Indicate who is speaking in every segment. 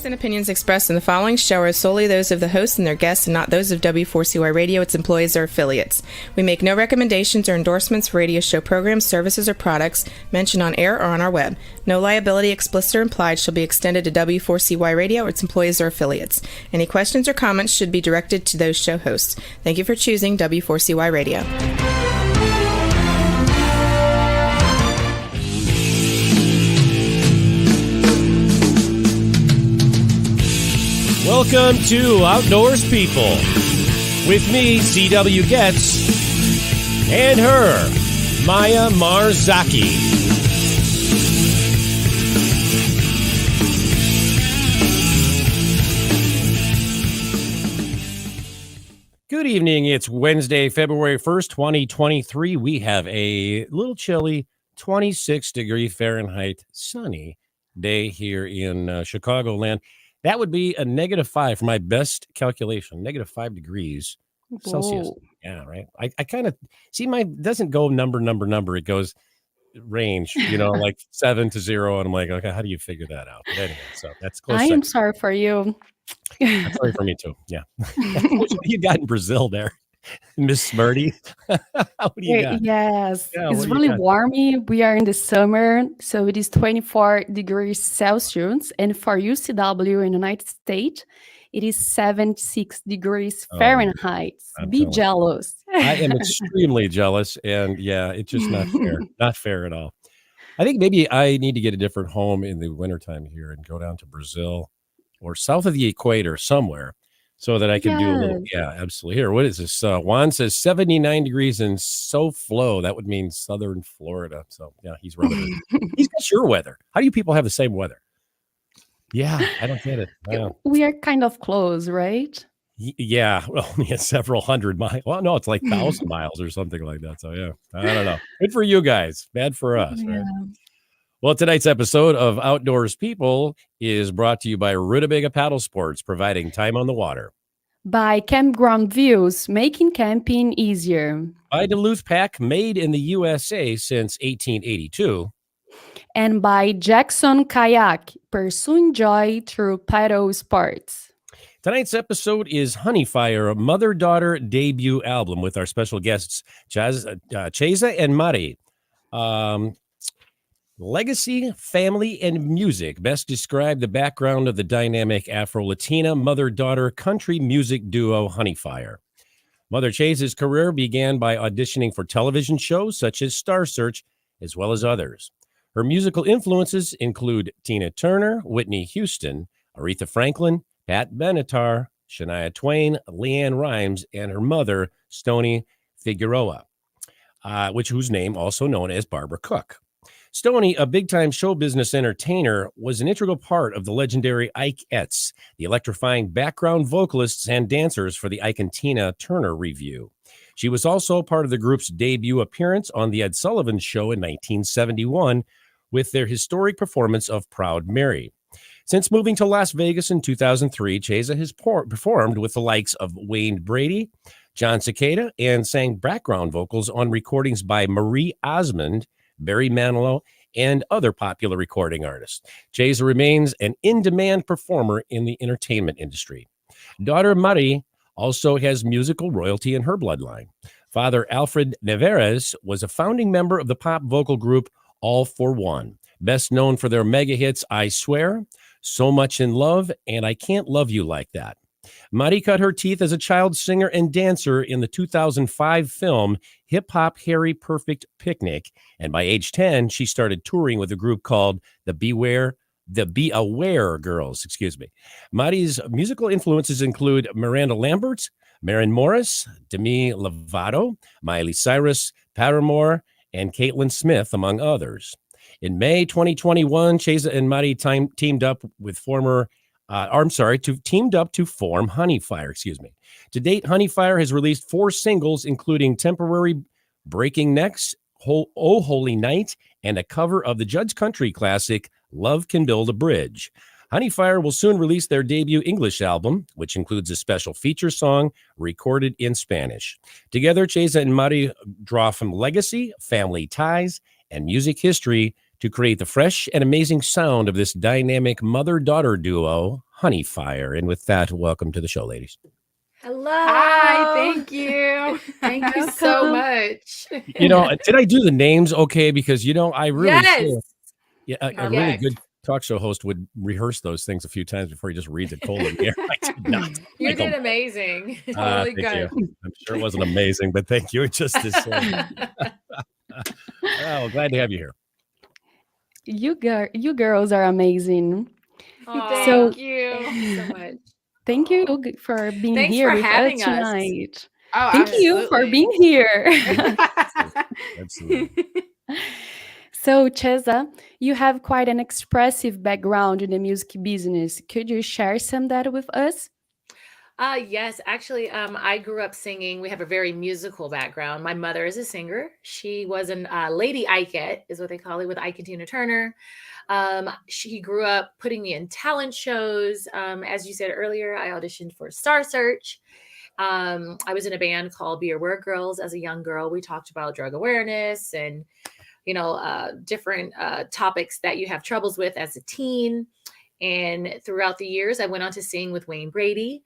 Speaker 1: and opinions expressed in the following show are solely those of the host and their guests and not those of W4CY Radio, its employees, or affiliates. We make no recommendations or endorsements for radio show programs, services, or products mentioned on air or on our web. No liability, explicit or implied, shall be extended to W4CY Radio or its employees or affiliates. Any questions or comments should be directed to those show hosts. Thank you for choosing W4CY Radio.
Speaker 2: Welcome to Outdoors People with me, C.W. Getz, and her, Maya Marzaki. Good evening. It's Wednesday, February 1st, 2023. We have a little chilly 26 degree Fahrenheit sunny day here in Chicagoland. That would be a -5 for my best calculation, -5 degrees Celsius. Yeah, right. I kind of see mine doesn't go number. It goes range, like 7 to 0. And I'm like, okay, how do you figure that out? But anyway, so that's close.
Speaker 3: I am sorry for you.
Speaker 2: I'm sorry for me too. Yeah. What you got in Brazil there? Miss Smarty. What do you got?
Speaker 3: Yes, yeah, it's really warmy. We are in the summer, so it is 24 degrees Celsius. And for UCW in the United States, it is 76 degrees Fahrenheit. Be jealous.
Speaker 2: I am extremely jealous. And yeah, it's just not fair. Not fair at all. I think maybe I need to get a different home in the wintertime here and go down to Brazil or south of the equator somewhere. So that I can do a little, absolutely. Here, what is this? Juan says 79 degrees in SoFlo. That would mean southern Florida. So, yeah, he's relevant. He's got your weather. How do you people have the same weather? Yeah, I don't get it.
Speaker 3: We are kind of close, right?
Speaker 2: Yeah, well, several hundred miles. Well, no, it's like 1,000 miles or something like that. So, yeah, I don't know. Good for you guys. Bad for us, right? Well, tonight's episode of Outdoors People is brought to you by Rutabaga Paddle Sports, providing time on the water.
Speaker 3: By Campground Views, making camping easier.
Speaker 2: By Duluth Pack, made in the USA since 1882.
Speaker 3: And by Jackson Kayak, pursuing joy through paddle sports.
Speaker 2: Tonight's episode is Huneyfire, a mother-daughter debut album with our special guests, Cheaza and Marri. Legacy, family, and music best describe the background of the dynamic Afro-Latina mother-daughter country music duo Huneyfire. Mother Cheaza's career began by auditioning for television shows such as Star Search, as well as others. Her musical influences include Tina Turner, Whitney Houston, Aretha Franklin, Pat Benatar, Shania Twain, Leanne Rimes, and her mother, Stoney Figueroa, whose name also known as Barbara Cook. Stoney, a big-time show business entertainer, was an integral part of the legendary Ikeettes, the electrifying background vocalists and dancers for the Ike and Tina Turner Revue. She was also part of the group's debut appearance on The Ed Sullivan Show in 1971 with their historic performance of Proud Mary. Since moving to Las Vegas in 2003, Cheaza has performed with the likes of Wayne Brady, John Cicada, and sang background vocals on recordings by Marie Osmond, Barry Manilow, and other popular recording artists. Cheaza remains an in-demand performer in the entertainment industry. Daughter Marri also has musical royalty in her bloodline. Father Alfred Neveres was a founding member of the pop vocal group All for One, best known for their mega hits I Swear, So Much in Love, and I Can't Love You Like That. Marri cut her teeth as a child singer and dancer in the 2005 film Hip Hop Harry Perfect Picnic, and by age 10, she started touring with a group called the Be Aware Girls. Marri's musical influences include Miranda Lambert, Maren Morris, Demi Lovato, Miley Cyrus, Paramore, and Caitlin Smith, among others. In May 2021, Cheaza and Marri teamed up to form Huneyfire, To date, Huneyfire has released 4 singles, including Temporary, Breaking Necks, Oh Holy Night, and a cover of the Judd's Country classic, Love Can Build a Bridge. Huneyfire will soon release their debut English album, which includes a special feature song recorded in Spanish. Together, Cheaza and Marri draw from legacy, family ties, and music history to create the fresh and amazing sound of this dynamic mother-daughter duo, Huneyfire. And with that, welcome to the show, ladies.
Speaker 1: Hello.
Speaker 4: Hi, thank you. Thank you so much.
Speaker 2: You know, did I do the names okay? Because, you know, I really feel a really
Speaker 4: Correct.
Speaker 2: good talk show host would rehearse those things a few times before he just reads it cold in the air. I did not.
Speaker 1: You did amazing.
Speaker 4: Totally
Speaker 2: Thank
Speaker 4: good.
Speaker 2: you. I'm sure it wasn't amazing, but thank you just the same. Well, glad to have you here.
Speaker 3: You girls are amazing.
Speaker 4: Thank you
Speaker 1: so much.
Speaker 3: Thank you for being
Speaker 1: Thanks
Speaker 3: here
Speaker 1: for
Speaker 3: with
Speaker 1: having
Speaker 3: us tonight.
Speaker 4: Oh,
Speaker 3: Thank you for being here.
Speaker 2: Absolutely.
Speaker 3: So, Cheaza, you have quite an expressive background in the music business. Could you share some of that with us?
Speaker 1: Yes, actually, I grew up singing. We have a very musical background. My mother is a singer. She was an Lady Ikette, is what they call it, with Ike and Tina Turner. She grew up putting me in talent shows. As you said earlier, I auditioned for Star Search. I was in a band called Be Aware Girls as a young girl. We talked about drug awareness and, different topics that you have troubles with as a teen. And throughout the years, I went on to sing with Wayne Brady,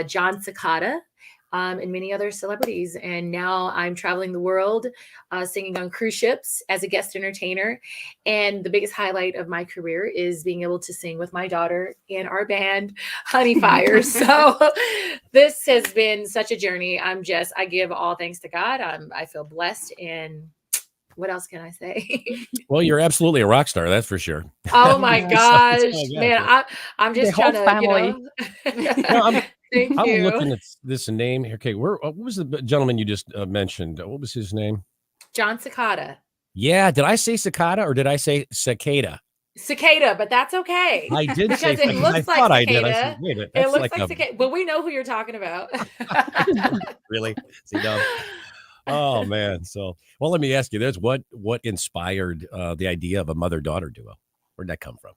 Speaker 1: John Cicada, and many other celebrities. And now I'm traveling the world, singing on cruise ships as a guest entertainer. And the biggest highlight of my career is being able to sing with my daughter in our band, Huneyfire. So this has been such a journey. I give all thanks to God. I feel blessed. And what else can I say?
Speaker 2: Well, you're absolutely a rock star, that's for sure.
Speaker 1: Oh my gosh,
Speaker 2: Yeah.
Speaker 1: man! I'm just
Speaker 3: The whole
Speaker 1: trying to,
Speaker 3: family.
Speaker 2: No,
Speaker 1: Thank
Speaker 2: I'm
Speaker 1: you.
Speaker 2: looking at this name here. Okay, what was the gentleman you just mentioned? What was his name?
Speaker 1: John Cicada.
Speaker 2: Yeah, did I say cicada or did I say cicada?
Speaker 1: Cicada, but that's okay.
Speaker 2: I did
Speaker 1: because
Speaker 2: say
Speaker 1: it
Speaker 2: cicada.
Speaker 1: looks
Speaker 2: I
Speaker 1: like
Speaker 2: thought I
Speaker 1: cicada.
Speaker 2: did. I said, wait,
Speaker 1: It
Speaker 2: that's
Speaker 1: looks like
Speaker 2: a
Speaker 1: cicada, but we know who you're talking about.
Speaker 2: really. See, no. Oh man. So, well, let me ask you this: what inspired the idea of a mother-daughter duo? Where'd that come from?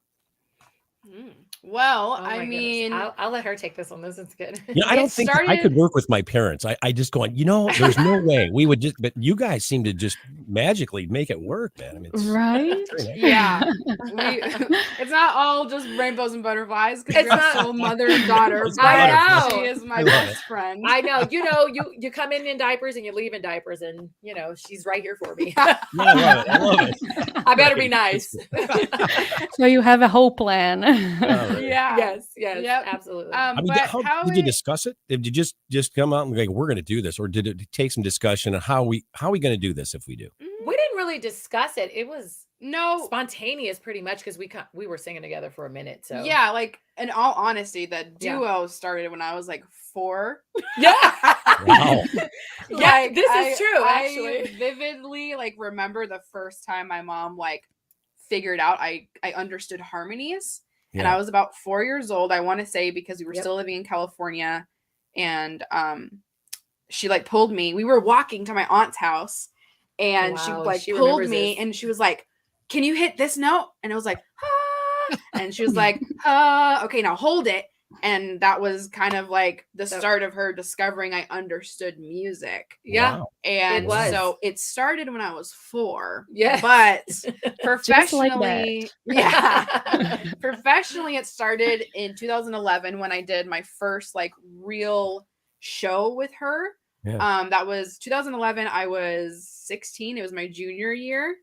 Speaker 4: Well,
Speaker 1: Oh my
Speaker 4: I mean,
Speaker 1: goodness. I'll let her take this one. This is good.
Speaker 2: Yeah, I don't think I could work with my parents. I just going, there's no way we would but you guys seem to just magically make it work, man. I mean,
Speaker 3: Right?
Speaker 4: yeah, it's not all just rainbows and butterflies. Because
Speaker 1: It's
Speaker 4: we're
Speaker 1: not-
Speaker 4: still mother and daughter.
Speaker 2: It's
Speaker 4: But
Speaker 1: wonderful.
Speaker 4: she is my
Speaker 2: I love
Speaker 4: best
Speaker 2: it.
Speaker 4: friend.
Speaker 1: I know, you come in diapers and you leave in diapers, and she's right here for me.
Speaker 2: Yeah, I love it.
Speaker 1: I better be nice.
Speaker 3: So you have a whole plan.
Speaker 4: Yeah.
Speaker 1: Yes,
Speaker 4: Yep.
Speaker 1: absolutely.
Speaker 2: I mean,
Speaker 4: But
Speaker 2: how did you discuss it? Did you just come out and like, we're going to do this, or did it take some discussion on how we going to do this if we do?
Speaker 1: We didn't really discuss it. It was
Speaker 4: No.
Speaker 1: spontaneous, pretty much, because we were singing together for a minute. So
Speaker 4: Yeah, like in all honesty, the duo started when I was like 4.
Speaker 1: yeah,
Speaker 2: Wow.
Speaker 1: yeah. This is true. Actually,
Speaker 4: I vividly remember the first time my mom figured out I understood harmonies. And
Speaker 2: Yeah.
Speaker 4: I was about 4 years old, I want to say, because we were
Speaker 1: Yep.
Speaker 4: still living in California. And she pulled me. We were walking to my aunt's house, and
Speaker 1: Wow,
Speaker 4: she
Speaker 1: she
Speaker 4: pulled
Speaker 1: remembers
Speaker 4: me,
Speaker 1: this.
Speaker 4: and she was like, "Can you hit this note?" And I was like, "Ah." And she was like, "Okay, now hold it." And that was kind of the start of her discovering I understood music.
Speaker 1: yeah.
Speaker 2: Wow.
Speaker 4: And
Speaker 1: It was.
Speaker 4: so it started when I was 4.
Speaker 1: Yes.
Speaker 4: But
Speaker 3: Just like
Speaker 4: professionally, professionally, it started in 2011 when I did my first real show with her.
Speaker 2: Yeah.
Speaker 4: That was 2011. I was 16. It was my junior year.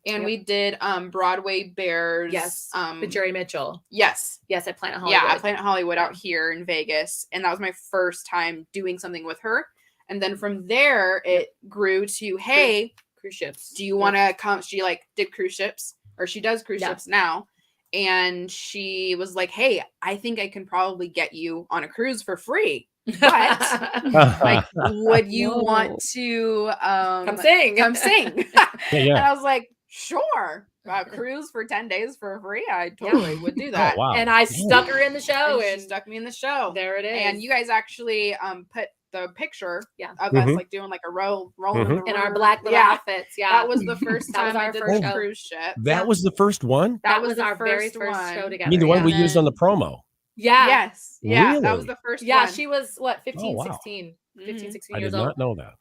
Speaker 4: And we did Broadway Bears.
Speaker 1: Yes.
Speaker 4: With
Speaker 1: With Jerry Mitchell.
Speaker 4: Yes.
Speaker 1: Yes, at Planet Hollywood.
Speaker 4: Yeah, at Planet Hollywood out here in Vegas. And that was my first time doing something with her. And then from there, it grew to, hey,
Speaker 1: Cruise ships.
Speaker 4: do you want to come? She did cruise ships, or she does cruise
Speaker 1: Yeah.
Speaker 4: ships now. And she was like, hey, I think I can probably get you on a cruise for free. But would you
Speaker 3: Whoa.
Speaker 4: want to
Speaker 1: Come sing.
Speaker 4: Come sing. And
Speaker 2: Yeah.
Speaker 4: I was like, sure. Cruise for 10 days for free. I totally would do
Speaker 2: Oh,
Speaker 4: that.
Speaker 2: wow.
Speaker 1: And I stuck her in the show,
Speaker 4: And
Speaker 1: and
Speaker 4: she stuck me in the show.
Speaker 1: there it is.
Speaker 4: And you guys actually put the picture of
Speaker 2: Mhm.
Speaker 4: us doing a rolling in, the
Speaker 1: in our
Speaker 4: river.
Speaker 1: black little outfits. Yeah,
Speaker 4: That was the first
Speaker 1: That was
Speaker 4: time I
Speaker 1: our
Speaker 4: did
Speaker 1: first
Speaker 4: the
Speaker 1: show.
Speaker 4: cruise ship.
Speaker 2: That was the first one?
Speaker 1: that was
Speaker 4: the
Speaker 1: our very first
Speaker 4: one.
Speaker 1: show
Speaker 2: I
Speaker 1: together.
Speaker 2: mean, the one
Speaker 1: yeah.
Speaker 2: we used on the promo.
Speaker 1: Yeah.
Speaker 4: Yes. Yeah. That was
Speaker 2: Really?
Speaker 4: the first
Speaker 1: Yeah,
Speaker 4: one.
Speaker 1: she was what, 15,
Speaker 2: Oh, wow.
Speaker 1: 16, 15, 16
Speaker 2: I
Speaker 1: years
Speaker 2: did
Speaker 1: old.
Speaker 2: not know that.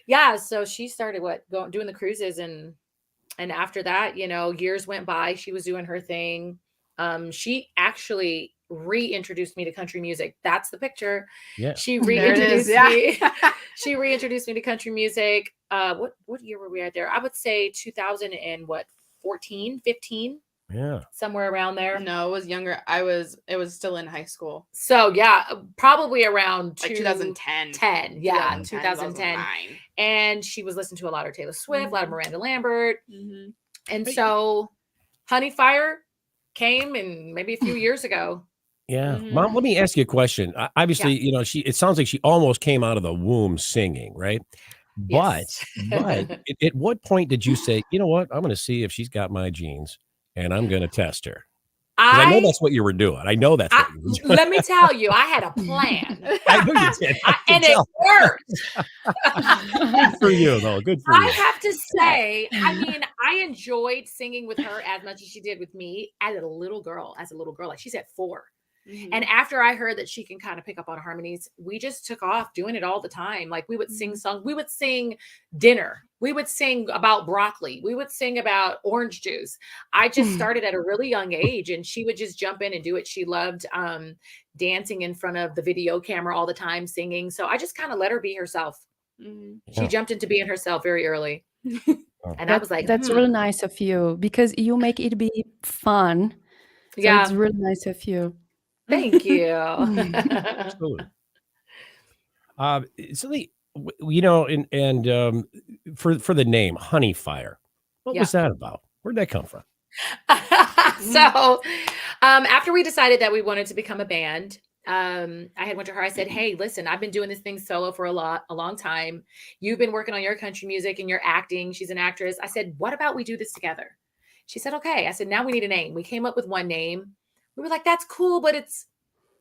Speaker 1: Yeah, so she started doing the cruises, and after that, years went by. She was doing her thing. She actually
Speaker 5: reintroduced me to country music. That's the picture.
Speaker 2: Yeah.
Speaker 5: She
Speaker 4: There it is,
Speaker 5: reintroduced me. She reintroduced me to country music. What year were we at there? I would say 2014, 15,
Speaker 2: Yeah.
Speaker 5: somewhere around there.
Speaker 4: No, it was younger. It was still in high school.
Speaker 5: So yeah, probably around
Speaker 4: Like 2010.
Speaker 5: 2010. And she was listening to a lot of Taylor Swift, a lot of Miranda Lambert.
Speaker 4: Mm-hmm.
Speaker 5: And so Huneyfire came and maybe a few years ago.
Speaker 2: Yeah. Mom, let me ask you a question. Obviously, you know, it sounds like she almost came out of the womb singing, right? But at what point did you say, you know what, I'm going to see if she's got my genes and I'm going to test her? I know that's what you were doing. I know that's what you were doing.
Speaker 5: Let me tell you, I had a plan.
Speaker 2: I know you did.
Speaker 5: And it worked.
Speaker 2: Good for you, though. Good for you.
Speaker 5: I have to say, I mean, I enjoyed singing with her as much as she did with me as a little girl. Like she's at 4.
Speaker 4: Mm-hmm.
Speaker 5: And after I heard that she can kind of pick up on harmonies, we just took off doing it all the time. Like we would sing songs, we would sing dinner, we would sing about broccoli, we would sing about orange juice. I just started at a really young age and she would just jump in and do it. She loved dancing in front of the video camera all the time, singing. So I just kind of let her be herself. She jumped into being herself very early. And I was like,
Speaker 3: that's really nice of you because you make it be fun. So it's really nice of you.
Speaker 5: Thank you.
Speaker 2: Absolutely. So you know, and for the name Huneyfire, what was that about? Where'd that come from?
Speaker 5: So after we decided that we wanted to become a band, I had went to her. I said, hey, listen, I've been doing this thing solo for a long time. You've been working on your country music and your acting. She's an actress. I said, what about we do this together? She said, okay. I said, now we need a name. We came up with one name. We were like, that's cool, but it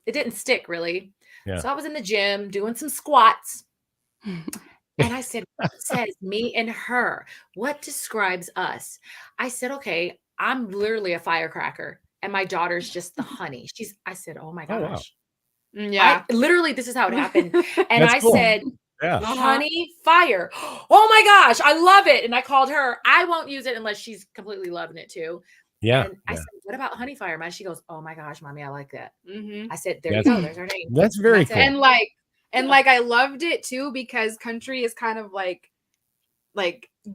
Speaker 5: didn't stick really. Yeah. So I was in the gym doing some squats. And I said, what says me and her? What describes us? I said, okay, I'm literally a firecracker. And my daughter's just the honey. I said, oh my gosh.
Speaker 4: Oh, wow. Yeah.
Speaker 5: Literally, this is how it happened. And I said,
Speaker 2: Yeah.
Speaker 5: Huneyfire. Oh my gosh, I love it. And I called her. I won't use it unless she's completely loving it too.
Speaker 2: Yeah.
Speaker 5: And I said, what about Huneyfire, man? She goes, oh my gosh, mommy, I like that.
Speaker 4: Mm-hmm.
Speaker 5: I said, there you go. There's our name.
Speaker 2: That's very cool.
Speaker 4: And like I loved it too because country is kind of like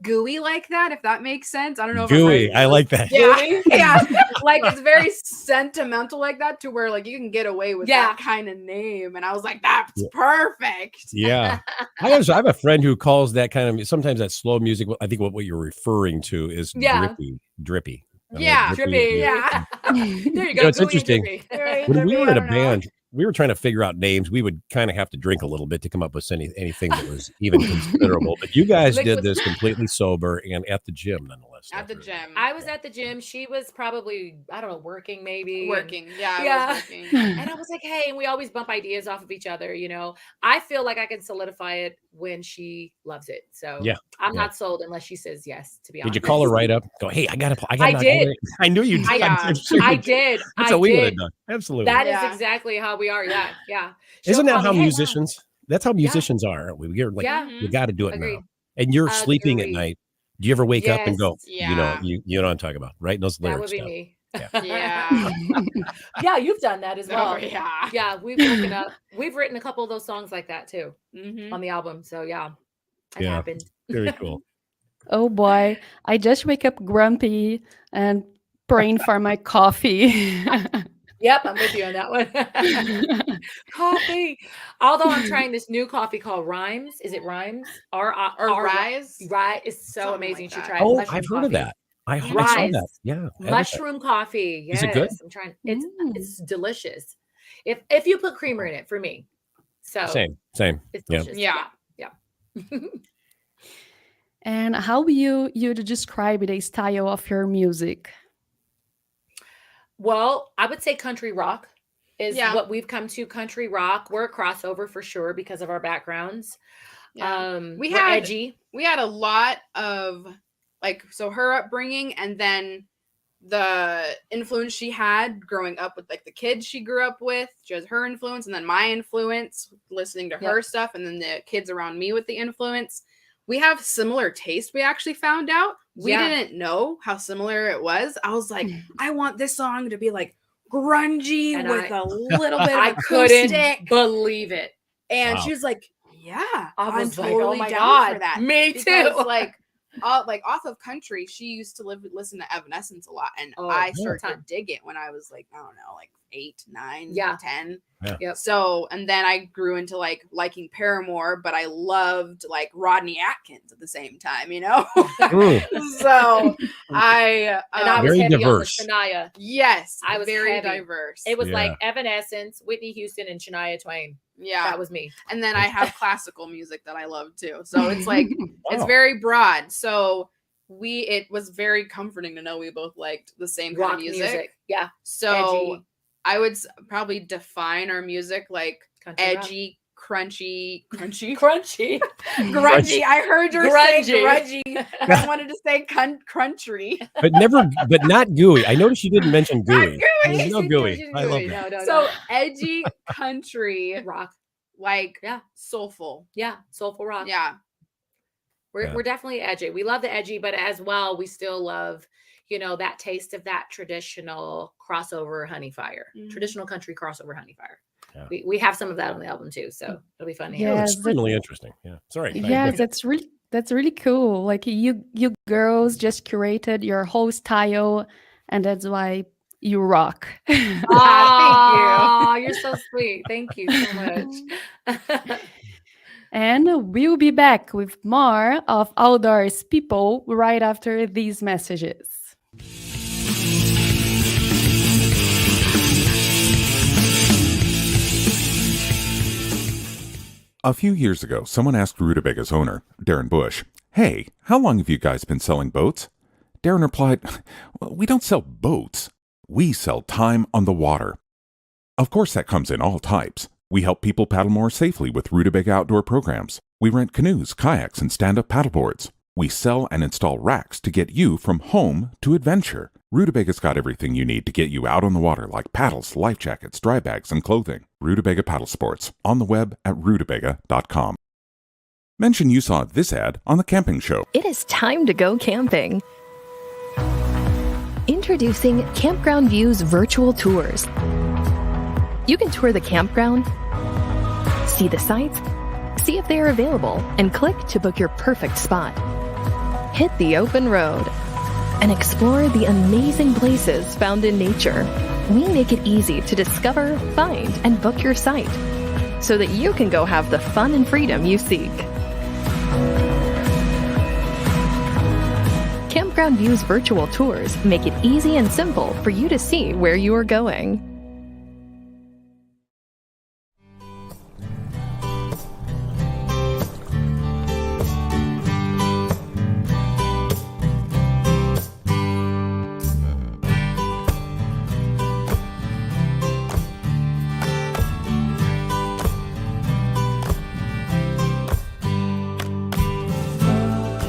Speaker 4: gooey like that, if that makes sense. I don't know if
Speaker 2: gooey. I like that.
Speaker 4: Yeah. Yeah. Like it's very sentimental like that to where like you can get away with that kind of name. And I was like, that's perfect.
Speaker 2: Yeah. I have a friend who calls that kind of sometimes that slow music. I think what you're referring to is drippy.
Speaker 4: Yeah.
Speaker 5: Drippy. Yeah. There you go.
Speaker 2: You know, it's interesting. When we were in a band, we were trying to figure out names. We would kind of have to drink a little bit to come up with anything that was even considerable. But you guys did this completely sober and at the gym, nonetheless.
Speaker 4: At the gym.
Speaker 5: I was at the gym. She was probably, I don't know, working maybe.
Speaker 4: Working. I was working.
Speaker 5: And I was like, hey, and we always bump ideas off of each other. You know, I feel like I can solidify it when she loves it. So I'm not sold unless she says yes, to be honest.
Speaker 2: Did you call her right up? Go, hey, I got
Speaker 5: I did.
Speaker 2: I knew you did.
Speaker 5: I did.
Speaker 2: That's what we would have done. Absolutely.
Speaker 5: That is exactly how we are. Yeah.
Speaker 2: Isn't that how musicians? That's how musicians are. We're like, you got to do it now. And you're sleeping at night. Do you ever wake up and go, you know what I'm talking about, right? Those lyrics.
Speaker 5: That would be me.
Speaker 4: Yeah.
Speaker 5: Yeah, you've done that as well.
Speaker 4: Oh, yeah.
Speaker 5: Yeah, we've written a couple of those songs like that too on the album. So it happened.
Speaker 2: Very cool.
Speaker 3: Oh boy, I just wake up grumpy and praying for my coffee.
Speaker 5: Yep, I'm with you on that one. Coffee. Although I'm trying this new coffee called Rhymes. Is it Rhymes? Or
Speaker 4: Rise?
Speaker 5: Right. It's so
Speaker 4: Something
Speaker 5: amazing.
Speaker 4: Like
Speaker 5: You should
Speaker 4: that.
Speaker 5: try it.
Speaker 2: Oh,
Speaker 5: Mushroom
Speaker 2: I've heard
Speaker 5: coffee.
Speaker 2: of that. I saw that. Yeah.
Speaker 5: Mushroom coffee. Yes.
Speaker 2: Is it good?
Speaker 5: I'm trying. It's delicious. If you put creamer in it for me. So
Speaker 2: same.
Speaker 5: It's delicious.
Speaker 4: Yeah.
Speaker 3: And how you describe the style of your music?
Speaker 5: Well, I would say country rock is what we've come to. Country rock. We're a crossover for sure because of our backgrounds.
Speaker 4: Yeah.
Speaker 5: We're edgy.
Speaker 4: We had a lot of so her upbringing and then the influence she had growing up with like the kids she grew up with, she has her influence, and then my influence listening to her stuff, and then the kids around me with the influence. We have similar taste. We actually found out. We didn't know how similar it was. I was like, I want this song to be like grungy
Speaker 5: And
Speaker 4: with a little bit of
Speaker 5: I
Speaker 4: acoustic.
Speaker 5: couldn't believe it.
Speaker 4: And
Speaker 2: Wow.
Speaker 4: she was like, "Yeah,
Speaker 5: I
Speaker 4: I'm
Speaker 5: was like,
Speaker 4: totally
Speaker 5: oh my
Speaker 4: down
Speaker 5: God,
Speaker 4: for that."
Speaker 5: me
Speaker 4: Because,
Speaker 5: too.
Speaker 4: like off of country, she used to listen to Evanescence a lot, and
Speaker 5: Oh,
Speaker 4: I started to
Speaker 5: ton.
Speaker 4: dig it when I was like, I don't know, like 8, 9,
Speaker 5: Yeah.
Speaker 4: 10.
Speaker 2: Yeah.
Speaker 5: Yep.
Speaker 4: So, and then I grew into like liking Paramore, but I loved like Rodney Atkins at the same time, you know? So I
Speaker 5: And I was
Speaker 2: Very
Speaker 5: heavy
Speaker 2: diverse.
Speaker 5: on the Shania.
Speaker 4: yes,
Speaker 5: I was
Speaker 4: very
Speaker 5: heavy.
Speaker 4: diverse.
Speaker 5: It was
Speaker 2: Yeah.
Speaker 5: like Evanescence, Whitney Houston, and Shania Twain.
Speaker 4: Yeah.
Speaker 5: That was me.
Speaker 4: And then I have classical music that I love too. So it's like it's
Speaker 2: Wow.
Speaker 4: very broad. So it was very comforting to know we both liked the same kind
Speaker 5: Rock
Speaker 4: of music.
Speaker 5: Yeah.
Speaker 4: So
Speaker 5: Edgy.
Speaker 4: I would probably define our music like
Speaker 5: Country rock.
Speaker 4: edgy, crunchy,
Speaker 5: Crunchy.
Speaker 4: grungy. I heard her say
Speaker 5: Grungy.
Speaker 4: grungy. I wanted to say crunchy.
Speaker 2: But not gooey. I noticed you didn't mention gooey.
Speaker 4: gooey.
Speaker 2: There's no
Speaker 5: She's
Speaker 2: gooey. I love
Speaker 5: gooey.
Speaker 2: that.
Speaker 5: No.
Speaker 4: So edgy country,
Speaker 5: rock.
Speaker 4: like
Speaker 5: Yeah.
Speaker 4: soulful.
Speaker 5: Yeah. Soulful rock.
Speaker 4: Yeah.
Speaker 5: We're definitely edgy. We love the edgy, but as well, we still love, that taste of that traditional crossover Huneyfire, traditional country crossover Huneyfire.
Speaker 2: Yeah.
Speaker 5: We have some of that on the album too, so it'll be fun to hear.
Speaker 2: That was
Speaker 3: Yes,
Speaker 2: extremely interesting. Yeah. Sorry.
Speaker 3: Yes, that's really cool. Like you girls just curated your whole style, and that's why you rock.
Speaker 5: Oh, you're so sweet. Thank you so much.
Speaker 3: And we'll be back with more of Outdoors People right after these messages.
Speaker 6: A few years ago, someone asked Rutabaga's owner, Darren Bush, "Hey, how long have you guys been selling boats?" Darren replied, "Well, we don't sell boats. We sell time on the water." Of course, that comes in all types. We help people paddle more safely with Rutabaga outdoor programs. We rent canoes, kayaks, and stand-up paddleboards. We sell and install racks to get you from home to adventure. Rutubaga's got everything you need to get you out on the water, like paddles, life jackets, dry bags, and clothing. Rutabaga Paddle Sports, on the web at rutabaga.com. Mention you saw this ad on The Camping Show.
Speaker 7: It is time to go camping. Introducing Campground View's virtual tours. You can tour the campground, see the sites, see if they are available, and click to book your perfect spot. Hit the open road and explore the amazing places found in nature. We make it easy to discover, find, and book your site so that you can go have the fun and freedom you seek. Campground View's virtual tours make it easy and simple for you to see where you are going.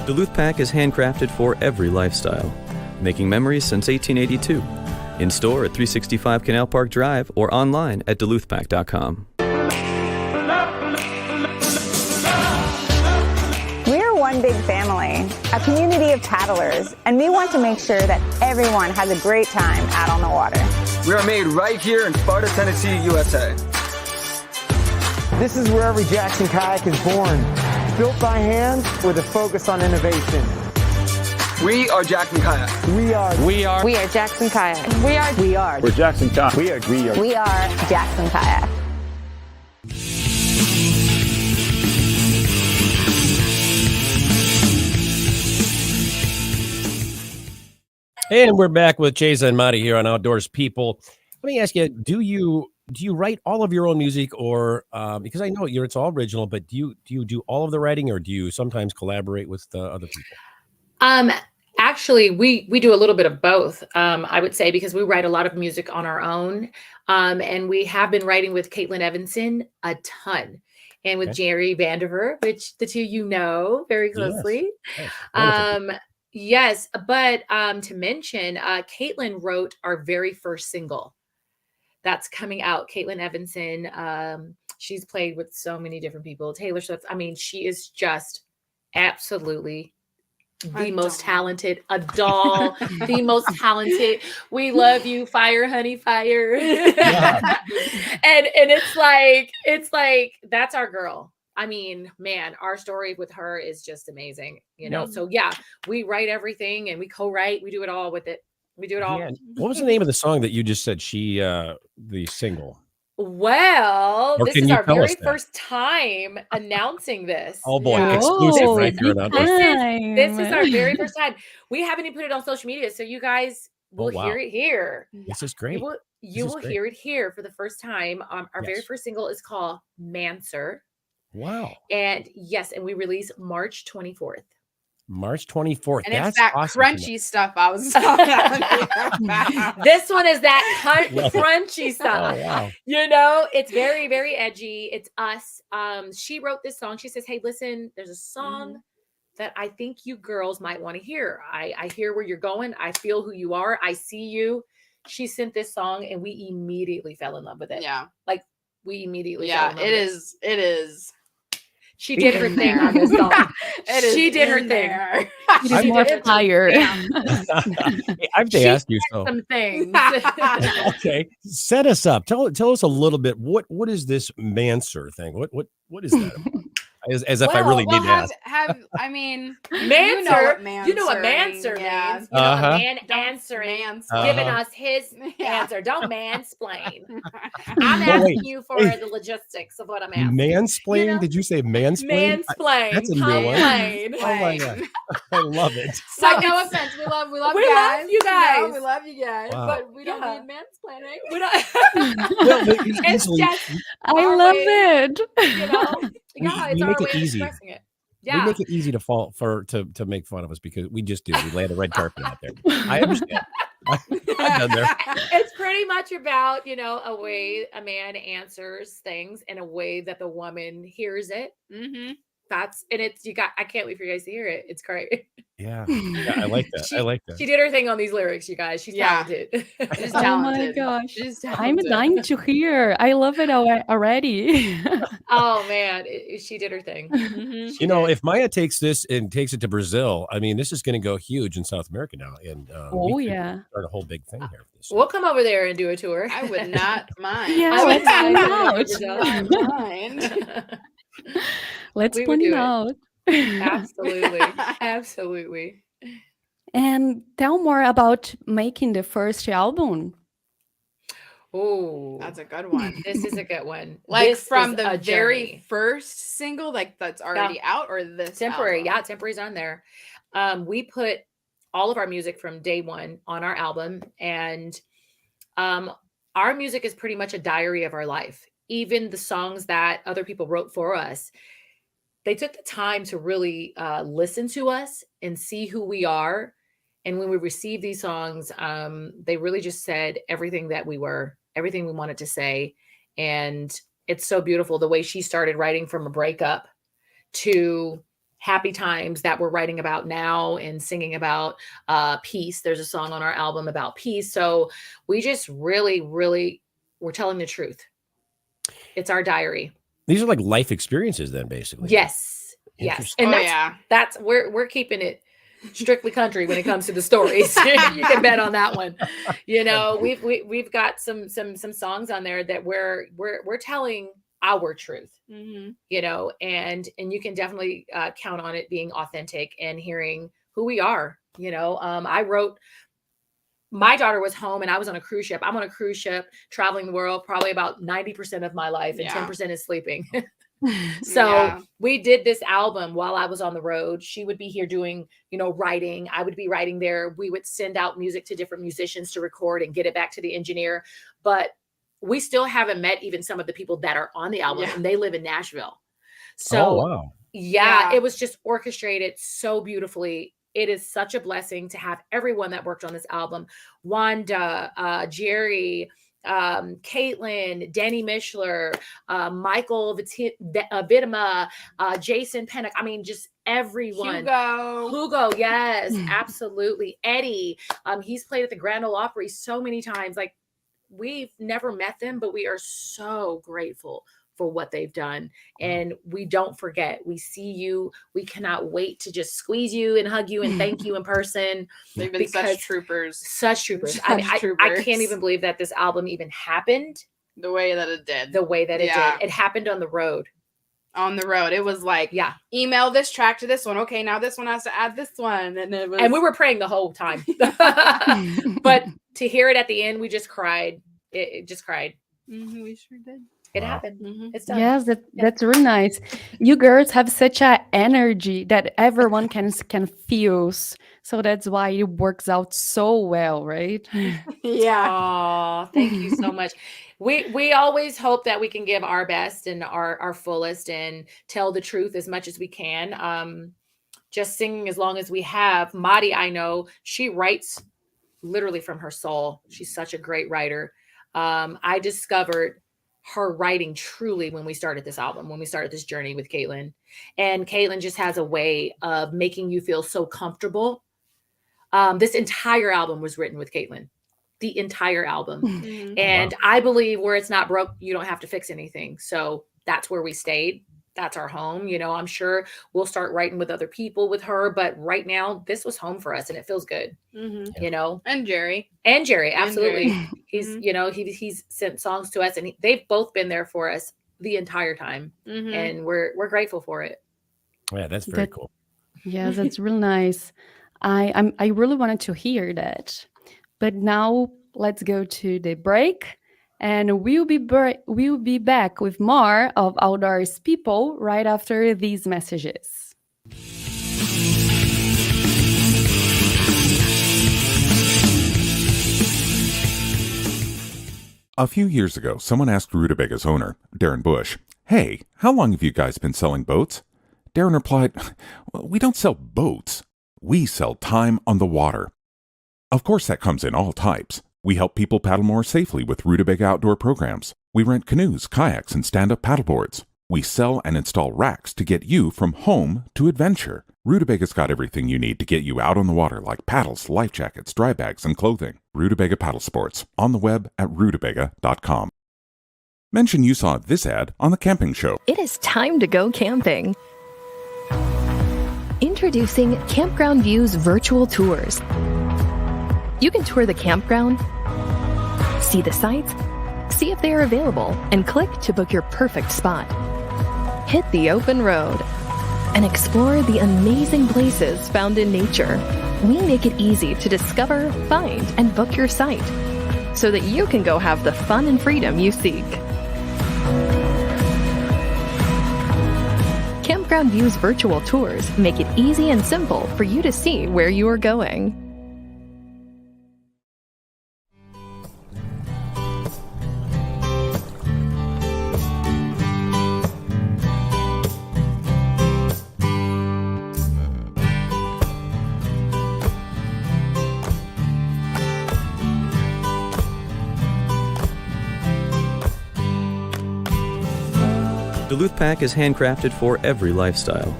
Speaker 8: Duluth Pack is handcrafted for every lifestyle, making memories since 1882. In store at 365 Canal Park Drive or online at duluthpack.com.
Speaker 9: We're one big family, a community of paddlers, and we want to make sure that everyone has a great time out on the water.
Speaker 10: We are made right here in Sparta, Tennessee, USA.
Speaker 11: This is where every Jackson kayak is born, built by hand with a focus on innovation.
Speaker 10: We are Jackson Kayak.
Speaker 11: We are
Speaker 9: Jackson Kayak.
Speaker 11: We're Jackson Kayak.
Speaker 9: We are Jackson Kayak.
Speaker 2: And we're back with Cheaza and Marri here on Outdoors People. Let me ask you, do you write all of your own music, or because I know it's all original, but do you do all of the writing, or do you sometimes collaborate with other people?
Speaker 5: Actually, we do a little bit of both. I would say, because we write a lot of music on our own, and we have been writing with Caitlin Evanson a ton, and with Jerry Vandiver, which the two very closely. Yes, but to mention, Caitlin wrote our very first single that's coming out. Caitlin Evanson, she's played with so many different people. Taylor Swift. I mean, she is just absolutely the most talented, a doll, the most talented. We love you, Fire, Huneyfire. and it's like that's our girl. I mean, man, our story with her is just amazing, So yeah, we write everything and we co-write. We do it all with it. We do it all.
Speaker 2: Yeah. What was the name of the song that you just said the single?
Speaker 5: Well, this is our very first time announcing this.
Speaker 2: Oh boy, exclusive right here.
Speaker 5: This is our very first time. We haven't even put it on social media, so you guys will hear it here.
Speaker 2: This is great.
Speaker 5: You will hear it here for the first time. Our very first single is called Manser.
Speaker 2: Wow.
Speaker 5: And yes, and we release March 24th.
Speaker 2: March 24th.
Speaker 4: And it's that crunchy stuff I was talking about.
Speaker 5: This one is that crunchy stuff.
Speaker 2: Oh, wow.
Speaker 5: It's very, very edgy. It's us. She wrote this song. She says, hey, listen, there's a song that I think you girls might want to hear. I hear where you're going. I feel who you are. I see you. She sent this song and we immediately fell in love with it.
Speaker 4: Yeah.
Speaker 5: Like we immediately fell in love with
Speaker 4: it is.
Speaker 5: She did her thing on this song. She did her thing.
Speaker 3: It is more fire.
Speaker 2: I have to ask you
Speaker 5: some things.
Speaker 2: Okay, set us up. Tell us a little bit. What is this Manser thing? What is that about? As if I really need to ask.
Speaker 4: I mean,
Speaker 5: Manser, you know what Manser means. A man answering, giving us his answer. Don't mansplain. I'm asking you for the logistics of what I'm asking.
Speaker 2: Mansplain? Did you say mansplain?
Speaker 5: Mansplain.
Speaker 2: That's a new one. Oh my God. I love it.
Speaker 4: So no offense. We love you guys. No, we love you guys.
Speaker 2: Wow.
Speaker 4: But we don't need mansplaining.
Speaker 5: We don't. It's just
Speaker 3: I love it.
Speaker 5: It's our way of expressing it. Yeah.
Speaker 2: We make it easy to make fun of us because we just do. We lay the red carpet out there. I understand. I've done there.
Speaker 5: It's pretty much about, a way a man answers things in a way that the woman hears it. Mm-hmm. I can't wait for you guys to hear it. It's great.
Speaker 2: Yeah, I like that.
Speaker 5: She did her thing on these lyrics, you guys. She's talented.
Speaker 4: She's talented.
Speaker 3: Oh my gosh. I'm dying to hear. I love it already.
Speaker 5: Oh man, she did her thing.
Speaker 2: Mm-hmm. If Maya takes this and takes it to Brazil, I mean, this is going to go huge in South America now. And we could start a whole big thing here.
Speaker 5: We'll come over there and do a tour.
Speaker 4: I would not mind.
Speaker 3: Yeah,
Speaker 5: I would
Speaker 3: not
Speaker 4: mind.
Speaker 3: Let's point it out.
Speaker 5: Absolutely.
Speaker 3: And tell more about making the first album.
Speaker 5: Oh,
Speaker 4: that's a good one.
Speaker 5: This is a good one.
Speaker 4: Like from the very first single, like that's already out, or this
Speaker 5: temporary?
Speaker 4: album?
Speaker 5: Yeah, temporary's on there. We put all of our music from day one on our album, and our music is pretty much a diary of our life. Even the songs that other people wrote for us, they took the time to really listen to us and see who we are. And when we received these songs, they really just said everything that we were, everything we wanted to say. And it's so beautiful the way she started writing from a breakup to happy times that we're writing about now and singing about peace. There's a song on our album about peace. So we just really, we're telling the truth. It's our diary. These
Speaker 2: are like life experiences then, basically.
Speaker 5: Yes. And that's we're keeping it strictly country when it comes to the stories. You can bet on that one. We've got some songs on there that we're telling our truth. Mm-hmm. And you can definitely count on it being authentic and hearing who we are. I wrote, my daughter was home and I was on a cruise ship. I'm on a cruise ship traveling the world probably about 90% of my life, and 10% is sleeping. So we did this album while I was on the road. She would be here doing, writing. I would be writing there. We would send out music to different musicians to record and get it back to the engineer. But we still haven't met even some of the people that are on the album, and they live in Nashville. So it was just orchestrated so beautifully. It is such a blessing to have everyone that worked on this album. Wanda, Jerry, Caitlin, Danny Mishler, Michael Vittima, Jason Pennock. I mean, just everyone. Hugo, yes, absolutely. Eddie, he's played at the Grand Ole Opry so many times. Like, we've never met them, but we are so grateful for what they've done. And we don't forget. We see you. We cannot wait to just squeeze you and hug you and thank you in person.
Speaker 4: They've been such troopers.
Speaker 5: Such troopers. I mean, I can't even believe that this album even happened.
Speaker 4: The way that it did.
Speaker 5: The way that it did. It happened on the road.
Speaker 4: On the road. It was like, email this track to this one. Okay, now this one has to add this one. And
Speaker 5: we were praying the whole time. But to hear it at the end, we just cried. It just cried.
Speaker 4: Mm-hmm, we sure did.
Speaker 5: It happened. Mm-hmm. It's done.
Speaker 3: Yes, that's really nice. You girls have such an energy that everyone can feel. So that's why it works out so well, right?
Speaker 5: Yeah. Oh, thank you so much. We always hope that we can give our best and our fullest and tell the truth as much as we can. Just singing as long as we have. Marri, I know, she writes literally from her soul. She's such a great writer. I discovered her writing truly when we started this album, when we started this journey with Caitlin. And Caitlin just has a way of making you feel so comfortable. This entire album was written with Caitlin. The entire album. Mm-hmm. And I believe where it's not broke, you don't have to fix anything. So that's where we stayed. That's our home. You know, I'm sure we'll start writing with other people with her, but right now this was home for us and it feels good. Mm-hmm. You know,
Speaker 4: and Jerry,
Speaker 5: absolutely. He's, you know, he's sent songs to us and they've both been there for us the entire time. Mm-hmm. And we're grateful for it.
Speaker 2: Yeah, that's very cool.
Speaker 3: Yeah, that's real nice. I really wanted to hear that, but now let's go to the break. And we'll be back with more of Outdoors People right after these messages.
Speaker 6: A few years ago, someone asked Rutabaga's owner, Darren Bush, "Hey, how long have you guys been selling boats?" Darren replied, "Well, we don't sell boats. We sell time on the water." Of course, that comes in all types. We help people paddle more safely with Rutabaga outdoor programs. We rent canoes, kayaks, and stand-up paddleboards. We sell and install racks to get you from home to adventure. Rutabaga's got everything you need to get you out on the water, like paddles, life jackets, dry bags, and clothing. Rutabaga Paddle Sports, on the web at rutabaga.com. Mention you saw this ad on The Camping Show.
Speaker 7: It is time to go camping. Introducing Campground Views virtual tours. You can tour the campground, see the sights, see if they are available, and click to book your perfect spot. Hit the open road and explore the amazing places found in nature. We make it easy to discover, find, and book your site so that you can go have the fun and freedom you seek. Campground Views virtual tours make it easy and simple for you to see where you are going.
Speaker 8: Duluth Pack is handcrafted for every lifestyle,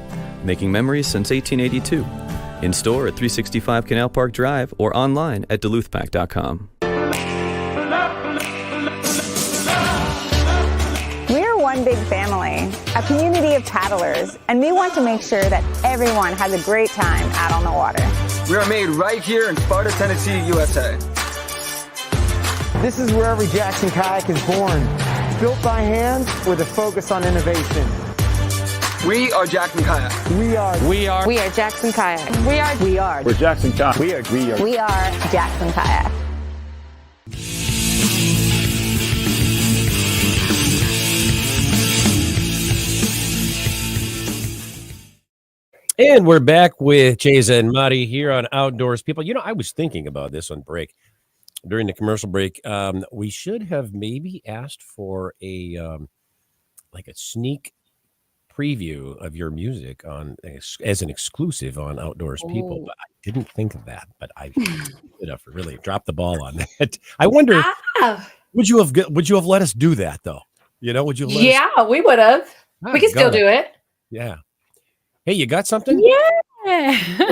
Speaker 8: making memories since 1882. In store at 365 Canal Park Drive or online at duluthpack.com.
Speaker 9: We're one big family, a community of paddlers, and we want to make sure that everyone has a great time out on the water.
Speaker 10: We are made right here in Sparta, Tennessee, USA.
Speaker 11: This is where every Jackson kayak is born. Built by hand with a focus on innovation.
Speaker 10: We are Jackson Kayak.
Speaker 11: We are
Speaker 9: Jackson Kayak.
Speaker 12: We're Jackson Kayak.
Speaker 9: We are Jackson Kayak.
Speaker 2: And we're back with Cheaza and Marri here on Outdoors People. You know, I was thinking about this on break. During the commercial break, we should have maybe asked for a sneak preview of your music as an exclusive on Outdoors People, but I didn't think of that. But I should have really dropped the ball on that. I wonder, would you have let us do that though? You know, would you?
Speaker 5: We would have. We could still do it.
Speaker 2: Yeah. Hey, you got something?
Speaker 5: Yeah.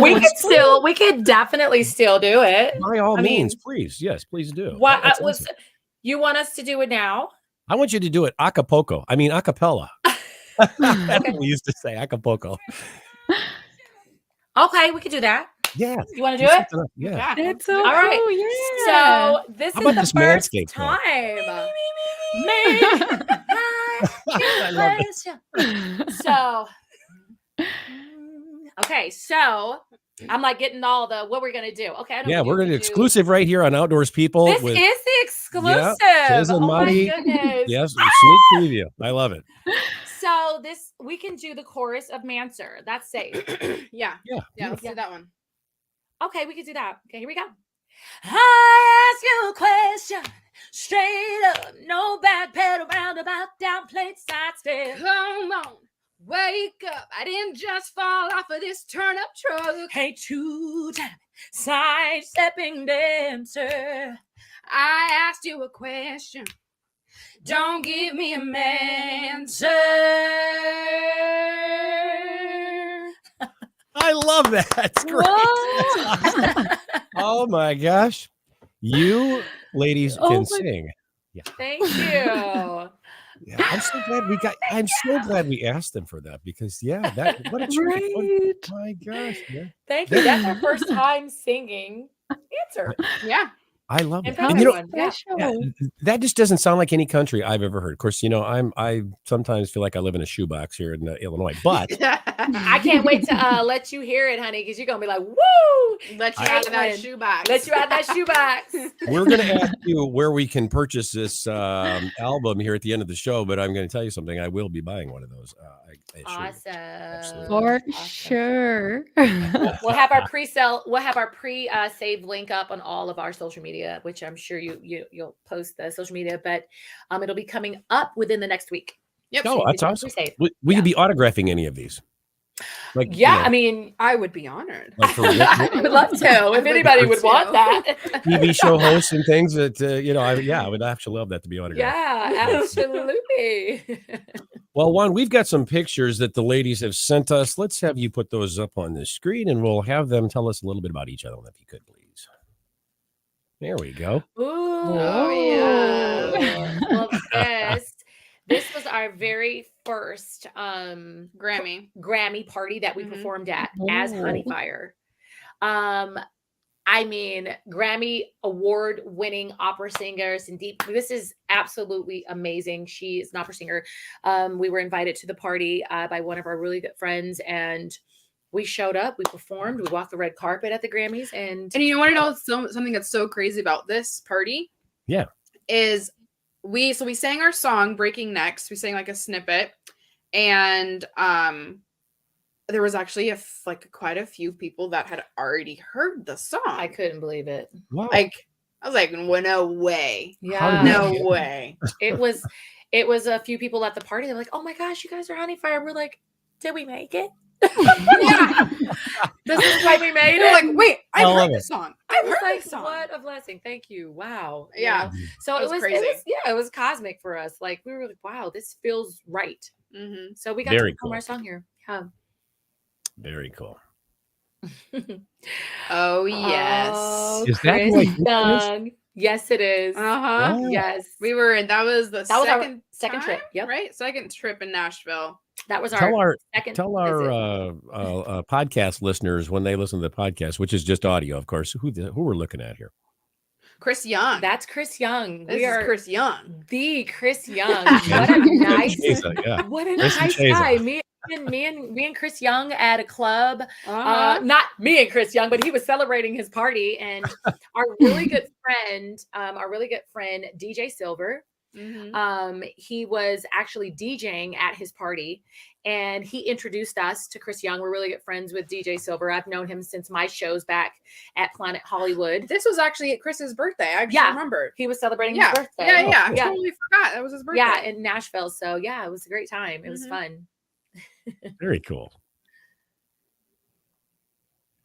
Speaker 5: We could definitely still do it.
Speaker 2: By all means, please. Yes, please do.
Speaker 5: You want us to do it now?
Speaker 2: I want you to do it acapulco. I mean, acapella. That's what we used to say, acapulco.
Speaker 5: Okay, we could do that.
Speaker 2: Yeah.
Speaker 5: You want to do it?
Speaker 2: Yeah.
Speaker 3: That's so
Speaker 5: All right.
Speaker 3: cool. Yeah.
Speaker 5: So this
Speaker 2: How
Speaker 5: is
Speaker 2: about
Speaker 5: the
Speaker 2: this
Speaker 5: first
Speaker 2: Manscaped one?
Speaker 5: time.
Speaker 2: I love it.
Speaker 5: So, okay, so I'm like getting all the what we're gonna do. Okay, I know
Speaker 2: Yeah,
Speaker 5: what
Speaker 2: we're going to
Speaker 5: do.
Speaker 2: exclusive right here on Outdoors People.
Speaker 5: This
Speaker 2: with,
Speaker 5: is the exclusive.
Speaker 2: Cheaza
Speaker 5: Oh my
Speaker 2: Marri.
Speaker 5: goodness.
Speaker 2: Yes, sneak preview. I love it.
Speaker 5: So this we can do the chorus of Manser. That's safe.
Speaker 4: Yeah.
Speaker 2: Yeah.
Speaker 4: Let's do that one.
Speaker 5: Okay, we can do that. Okay, here we go. I ask you a question, straight up, no bad pedal roundabout, downplayed sidestep.
Speaker 4: Come on, wake up! I didn't just fall off of this turnip truck.
Speaker 5: Hey, two-time sidestepping dancer.
Speaker 4: I asked you a question. Don't give me a answer.
Speaker 2: I love that. That's great. That's awesome. Oh my gosh. You ladies can sing. Yeah.
Speaker 5: Thank you.
Speaker 2: Yeah, I'm so glad we asked them for that because what a treat.
Speaker 3: Right.
Speaker 2: My gosh. Yeah.
Speaker 5: Thank you. That's our first time singing Answer.
Speaker 4: Yeah.
Speaker 2: I love
Speaker 5: And
Speaker 2: it. And, you know,
Speaker 5: everyone.
Speaker 2: that just doesn't sound like any country I've ever heard. Of course, you know, I sometimes feel like I live in a shoebox here in Illinois, but
Speaker 5: I can't wait to let you hear it, honey, because you're gonna be like, "Woo!"
Speaker 4: Let you out of that shoebox.
Speaker 5: Let you out that shoebox.
Speaker 2: we're going to ask you where we can purchase this album here at the end of the show. But I'm going to tell you something. I will be buying one of those.
Speaker 5: Awesome.
Speaker 3: For sure.
Speaker 5: We'll have our pre-sale. We'll have our pre-save link up on all of our social media, which I'm sure you'll post the social media, but it'll be coming up within the next week.
Speaker 4: Yep.
Speaker 2: Oh, that's awesome. Will you be autographing any of these? Like,
Speaker 5: I mean,
Speaker 4: I would be honored.
Speaker 2: Like for
Speaker 5: I would love to. If anybody would want that,
Speaker 2: TV show hosts and things that I would actually love that to be autographed.
Speaker 5: Yeah, absolutely.
Speaker 2: Well, Juan, we've got some pictures that the ladies have sent us. Let's have you put those up on the screen, and we'll have them tell us a little bit about each other, if you could, please. There we go.
Speaker 5: Ooh, oh yeah. Well, this was our very first Grammy party that we performed at as Huneyfire. I mean, Grammy award-winning opera singer Sandeep. This is absolutely amazing. She is an opera singer. We were invited to the party by one of our really good friends, and we showed up. We performed. We walked the red carpet at the Grammys, and
Speaker 4: you want to know something that's so crazy about this party?
Speaker 2: Yeah,
Speaker 4: is we sang our song "Breaking Necks." We sang like a snippet, and there was actually quite a few people that had already heard the song.
Speaker 5: I couldn't believe it.
Speaker 2: Wow.
Speaker 4: I was like, well, no way.
Speaker 5: Yeah.
Speaker 4: No way.
Speaker 5: It was a few people at the party. They're like, oh my gosh, you guys are Huneyfire. We're like, did we make it? This is why we made it.
Speaker 4: Like, wait, I've heard the song. I've heard
Speaker 5: like,
Speaker 4: the song.
Speaker 5: What a blessing. Thank you. Wow.
Speaker 4: Yeah.
Speaker 5: So it was
Speaker 4: crazy.
Speaker 5: It was cosmic for us. Like we were like, wow, this feels right.
Speaker 4: Mm-hmm.
Speaker 5: So we got to perform our song here. Yeah.
Speaker 2: Very cool.
Speaker 4: Oh yes.
Speaker 5: Oh,
Speaker 2: is that
Speaker 5: Chris Young. Yes, it is.
Speaker 4: Oh.
Speaker 5: Yes.
Speaker 4: We were in that was our second
Speaker 5: trip. Yep.
Speaker 4: Right? Second trip in Nashville.
Speaker 5: That was second.
Speaker 2: Tell our podcast listeners when they listen to the podcast, which is just audio, of course, who we're looking at here.
Speaker 4: Chris Young.
Speaker 5: That's Chris Young.
Speaker 4: This is Chris Young.
Speaker 5: The Chris Young. What a nice, what a nice guy. Me and Chris Young at a club. Not me and Chris Young, but he was celebrating his party. And our really good friend, DJ Silver. Mm-hmm. He was actually DJing at his party, and he introduced us to Chris Young. We're really good friends with DJ Silver. I've known him since my shows back at Planet Hollywood.
Speaker 4: This was actually at Chris's birthday. I just remembered.
Speaker 5: He was celebrating his birthday.
Speaker 4: Yeah. I totally forgot that was his birthday.
Speaker 5: Yeah, in Nashville. So yeah, it was a great time. It was fun.
Speaker 2: Very cool.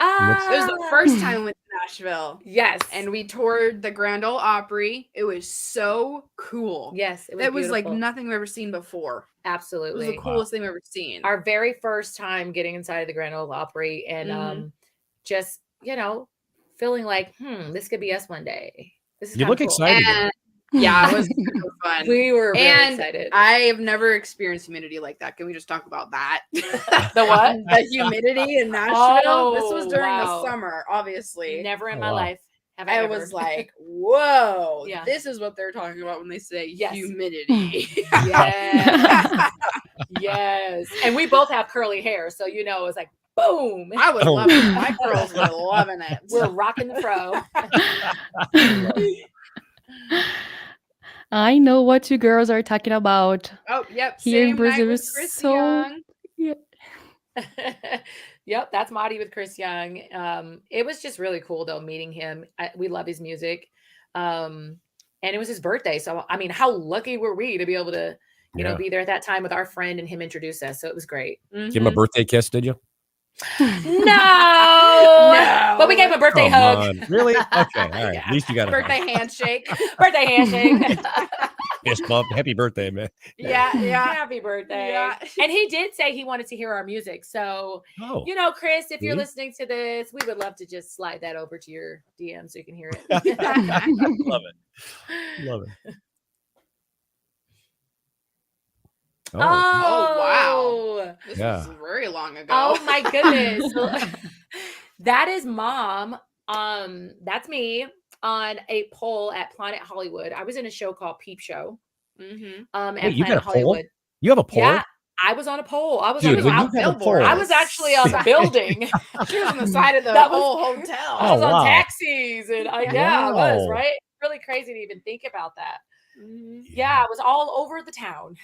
Speaker 4: It was the first time we went to Nashville.
Speaker 5: Yes.
Speaker 4: And we toured the Grand Ole Opry. It was so cool.
Speaker 5: Yes.
Speaker 4: It was like nothing we've ever seen before.
Speaker 5: Absolutely.
Speaker 4: It was the coolest thing we've ever seen.
Speaker 5: Our very first time getting inside of the Grand Ole Opry and just, feeling like, this could be us one day. This is
Speaker 2: you look
Speaker 5: cool.
Speaker 2: excited.
Speaker 4: And Yeah, it was super fun.
Speaker 5: We were really excited.
Speaker 4: I have never experienced humidity like that. Can we just talk about that?
Speaker 5: The what?
Speaker 4: The humidity in Nashville. This was during
Speaker 5: wow.
Speaker 4: the summer, obviously.
Speaker 5: Never in my life have I
Speaker 4: I
Speaker 5: ever.
Speaker 4: was like, whoa,
Speaker 5: Yeah.
Speaker 4: this is what they're talking about when they say
Speaker 5: Yes.
Speaker 4: humidity.
Speaker 5: Yes. Yes. And we both have curly hair, so you know, it's like boom.
Speaker 4: I was loving it. My girls were loving it.
Speaker 5: We're rocking the fro.
Speaker 3: I know what you girls are talking about.
Speaker 4: Oh, yep.
Speaker 3: Here in
Speaker 4: Same
Speaker 3: Brazil
Speaker 4: night with
Speaker 3: is
Speaker 4: Chris
Speaker 3: so
Speaker 4: Young.
Speaker 5: Yep, that's Marty with Chris Young. It was just really cool though meeting him. We love his music. And it was his birthday. So I mean, how lucky were we to be able to, you know, be there at that time with our friend and him introduce us. So it was great.
Speaker 2: Give him a birthday kiss, did you?
Speaker 5: No. But we gave him a birthday hug.
Speaker 2: On. Really? Okay. All right. At least you got a
Speaker 4: birthday handshake.
Speaker 5: Birthday handshake.
Speaker 2: fist bump. Happy birthday, man.
Speaker 5: Yeah. Happy birthday. Yeah. And he did say he wanted to hear our music. So, you know, Chris, if you're listening to this, we would love to just slide that over to your DM so you can hear it.
Speaker 2: Love it. Love it.
Speaker 4: Oh wow. This
Speaker 2: Yeah.
Speaker 4: was very long ago.
Speaker 5: Oh my goodness. That is Mom. That's me on a pole at Planet Hollywood. I was in a show called Peep Show. At
Speaker 2: Wait, you got
Speaker 5: Planet
Speaker 2: a pole?
Speaker 5: Hollywood.
Speaker 2: You have a pole?
Speaker 5: Yeah, I was on a pole. I was
Speaker 2: Dude,
Speaker 5: on
Speaker 2: when
Speaker 5: a
Speaker 2: you have a pole-
Speaker 5: I was actually on the building.
Speaker 4: She was on the side of the
Speaker 5: That was-
Speaker 4: whole hotel.
Speaker 5: I was
Speaker 2: Oh,
Speaker 5: on
Speaker 2: wow.
Speaker 5: taxis and I was,
Speaker 2: Wow.
Speaker 5: right? Really crazy to even think about that. Yeah, I was all over the town.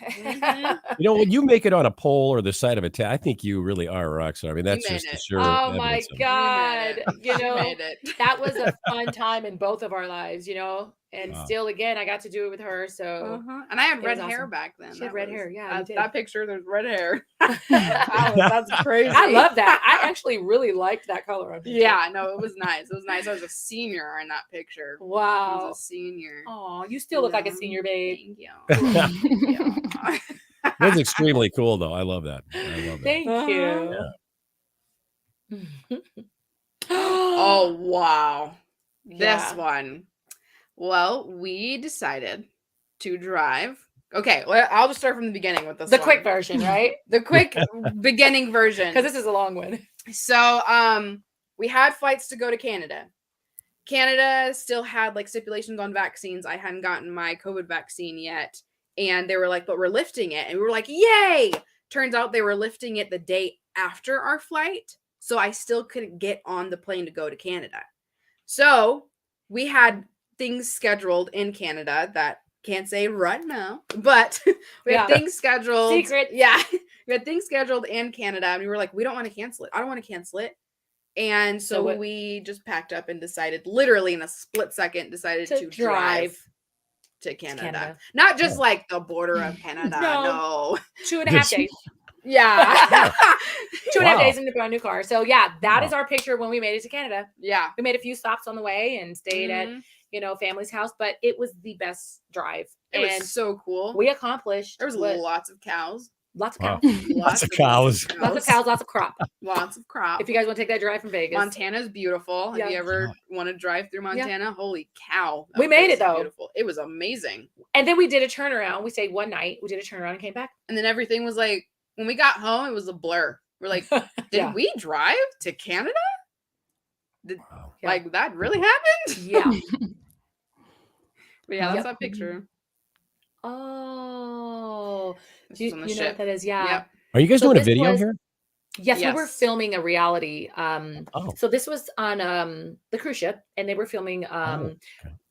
Speaker 2: You know, when you make it on a pole or the side of a I think you really are a rock star. I mean, that's
Speaker 4: made
Speaker 2: just the
Speaker 4: it.
Speaker 2: sure.
Speaker 5: Oh my
Speaker 2: evidence of it.
Speaker 5: God. You know,
Speaker 4: made it.
Speaker 5: that was a fun time in both of our lives, you know, and
Speaker 2: Wow.
Speaker 5: still, again, I got to do it with her. So
Speaker 4: And I had
Speaker 5: It
Speaker 4: red
Speaker 5: was
Speaker 4: hair
Speaker 5: awesome.
Speaker 4: back then.
Speaker 5: She had
Speaker 4: That
Speaker 5: red
Speaker 4: was-
Speaker 5: hair. Yeah, you
Speaker 4: that,
Speaker 5: did.
Speaker 4: that picture, there's red hair. That's crazy.
Speaker 5: I love that. I actually really liked that color on picture.
Speaker 4: Yeah, no, it was nice. It was nice. I was a senior in that picture. I
Speaker 5: Wow.
Speaker 4: was a senior.
Speaker 5: Oh, you still look like a senior, babe.
Speaker 4: Thank you.
Speaker 2: That's extremely cool, though. I love that. I love that.
Speaker 5: Thank you.
Speaker 4: Oh, wow. This
Speaker 5: Yeah.
Speaker 4: one. Well, we decided to drive. Okay, well, I'll just start from the beginning with this
Speaker 5: The
Speaker 4: one.
Speaker 5: quick version, right?
Speaker 4: The quick beginning version.
Speaker 5: Because this is a long one.
Speaker 4: So, we had flights to go to Canada. Canada still had like stipulations on vaccines. I hadn't gotten my COVID vaccine yet. And they were like, but we're lifting it. And we were like, yay. Turns out they were lifting it the day after our flight. So I still couldn't get on the plane to go to Canada. So we had things scheduled in Canada that can't say right now, but we had things scheduled.
Speaker 5: Secret.
Speaker 4: Yeah. We had things scheduled in Canada and we were like, we don't want to cancel it. I don't want to cancel it. And so we just packed up and decided, literally in a split second, decided to drive to Canada. Not just like the border of Canada. No.
Speaker 5: 2.5 days.
Speaker 4: Yeah.
Speaker 5: 2.5 days in the brand new car. So yeah, that is our picture when we made it to Canada.
Speaker 4: Yeah.
Speaker 5: We made a few stops on the way and stayed at, you know, family's house, but it was the best drive.
Speaker 4: It was so cool.
Speaker 5: We accomplished.
Speaker 4: There was lots of cows.
Speaker 5: Lots of cows.
Speaker 2: Lots of cows.
Speaker 5: Lots of cows, lots of crop.
Speaker 4: Lots of crop.
Speaker 5: If you guys want to take that drive from Vegas.
Speaker 4: Montana's beautiful.
Speaker 5: Yeah.
Speaker 4: If you ever want to drive through Montana, holy cow.
Speaker 5: We made it though.
Speaker 4: Beautiful. It was amazing.
Speaker 5: And then we did a turnaround. We stayed one night. We did a turnaround and came back.
Speaker 4: And then everything was like, when we got home, it was a blur. We're like, did we drive to Canada? Like that really happened?
Speaker 5: Yeah.
Speaker 4: But yeah, that's that picture.
Speaker 5: Oh.
Speaker 4: This
Speaker 5: Do
Speaker 4: is
Speaker 5: you
Speaker 4: on the
Speaker 5: know
Speaker 4: ship.
Speaker 5: what that is? Yeah.
Speaker 4: Yep.
Speaker 2: Are you guys doing a
Speaker 5: this
Speaker 2: video
Speaker 5: was-
Speaker 2: here?
Speaker 5: Yes, we were
Speaker 4: Yes.
Speaker 5: filming a reality. So this was on the cruise ship, and they were filming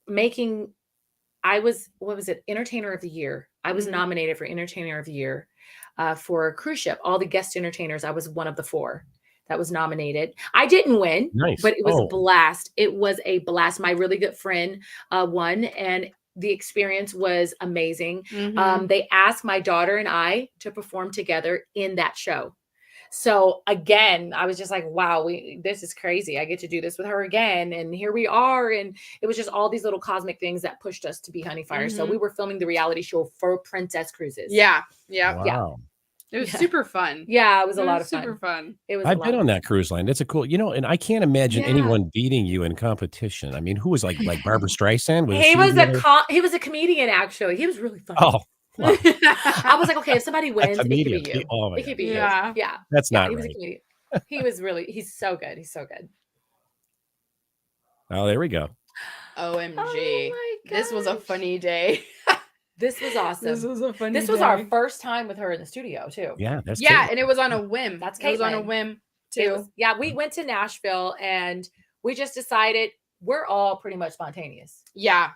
Speaker 5: making. I was Entertainer of the Year. I was nominated for Entertainer of the Year for a cruise ship. All the guest entertainers. I was one of the 4 that was nominated. I didn't win,
Speaker 2: Nice.
Speaker 5: but it was a blast. It was a blast. My really good friend won, and the experience was amazing. They asked my daughter and I to perform together in that show. So again, I was just like, wow, this is crazy. I get to do this with her again. And here we are. And it was just all these little cosmic things that pushed us to be Huneyfire. So we were filming the reality show for Princess Cruises.
Speaker 4: Yeah. Yeah.
Speaker 2: Wow.
Speaker 4: It was super fun.
Speaker 5: Yeah, it was a lot of
Speaker 4: super fun.
Speaker 5: It was.
Speaker 2: I've been on that cruise line. It's a cool, and I can't imagine anyone beating you in competition. I mean, who was like Barbara Streisand?
Speaker 5: He was a comedian, actually. He was really funny.
Speaker 2: Oh, wow.
Speaker 5: I was like, okay, if somebody wins, it could be you.
Speaker 2: Oh my
Speaker 5: it could be
Speaker 4: God.
Speaker 5: you. Yeah.
Speaker 2: That's not
Speaker 5: he
Speaker 2: right.
Speaker 5: was a comedian. He's so good. He's so good.
Speaker 2: Oh, there we go.
Speaker 4: OMG.
Speaker 5: Oh my
Speaker 4: this was a
Speaker 5: gosh.
Speaker 4: funny day.
Speaker 5: This was awesome.
Speaker 4: This was a funny
Speaker 5: This was
Speaker 4: day.
Speaker 5: our first time with her in the studio, too.
Speaker 2: Yeah, that's
Speaker 4: and it was on a whim.
Speaker 5: That's
Speaker 4: It was on a
Speaker 5: Caitlin.
Speaker 4: whim, too.
Speaker 5: We went to Nashville and we just decided we're all pretty much spontaneous.
Speaker 4: Yeah.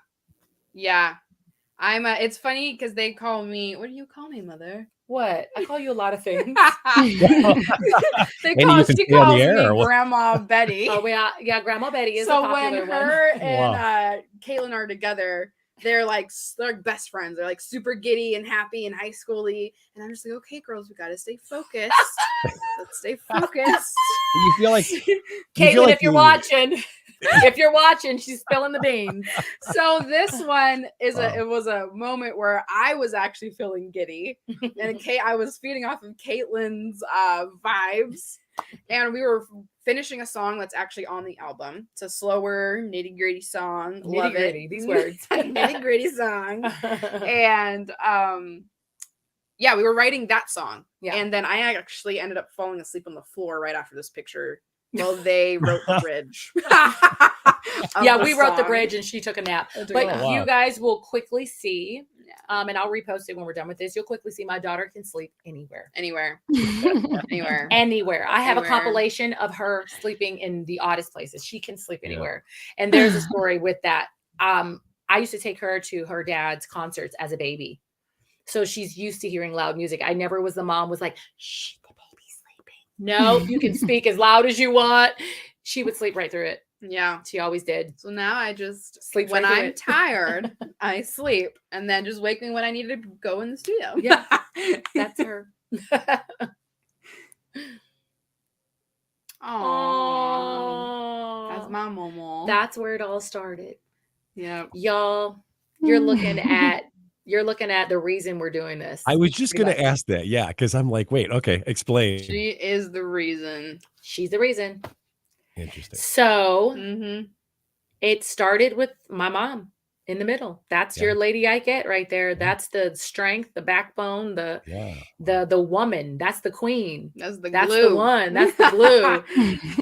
Speaker 4: It's funny because they call me, what do you call me, Mother?
Speaker 5: What? I call you a lot of things.
Speaker 4: She calls me Grandma Betty.
Speaker 5: Oh, yeah, Grandma Betty is a
Speaker 4: so
Speaker 5: popular
Speaker 4: when her
Speaker 5: one.
Speaker 4: and Caitlin are together, they're like best friends. They're like super giddy and happy and high schooly. And I'm just like, okay, girls, we gotta stay focused. Let's stay focused.
Speaker 2: You feel like
Speaker 5: Caitlin, if you're watching, she's spilling the beans.
Speaker 4: So this one is it was a moment where I was actually feeling giddy, and I was feeding off of Caitlin's vibes, and we were finishing a song that's actually on the album. It's a slower, nitty-gritty song. Love it.
Speaker 5: These words.
Speaker 4: Nitty-gritty song. And we were writing that song. Yeah. And then I actually ended up falling asleep on the floor right after this picture. Well, they wrote the bridge.
Speaker 5: We wrote the bridge and she took a nap. But you guys will quickly see, and I'll repost it when we're done with this. You'll quickly see my daughter can sleep anywhere.
Speaker 4: Anywhere.
Speaker 5: I have a compilation of her sleeping in the oddest places. She can sleep anywhere. And there's a story with that. I used to take her to her dad's concerts as a baby. So she's used to hearing loud music. I never was the mom was like, shh, the baby's sleeping. No, you can speak as loud as you want. She would sleep right through it.
Speaker 4: Yeah.
Speaker 5: She always did.
Speaker 4: So now I just
Speaker 5: sleep
Speaker 4: when
Speaker 5: right
Speaker 4: I'm tired, I sleep and then just wake me when I need to go in the studio.
Speaker 5: Yeah. That's her.
Speaker 4: Oh, that's my mama.
Speaker 5: That's where it all started.
Speaker 4: Yeah.
Speaker 5: Y'all, you're looking at the reason we're doing this.
Speaker 2: I was just going to ask that. Yeah. Because I'm like, wait, okay, explain.
Speaker 4: She is the reason.
Speaker 5: She's the reason.
Speaker 2: Interesting.
Speaker 5: So it started with my mom in the middle. That's your Lady Ike right there. That's the strength, the backbone, the woman. That's the queen.
Speaker 4: That's the
Speaker 5: one. That's the glue.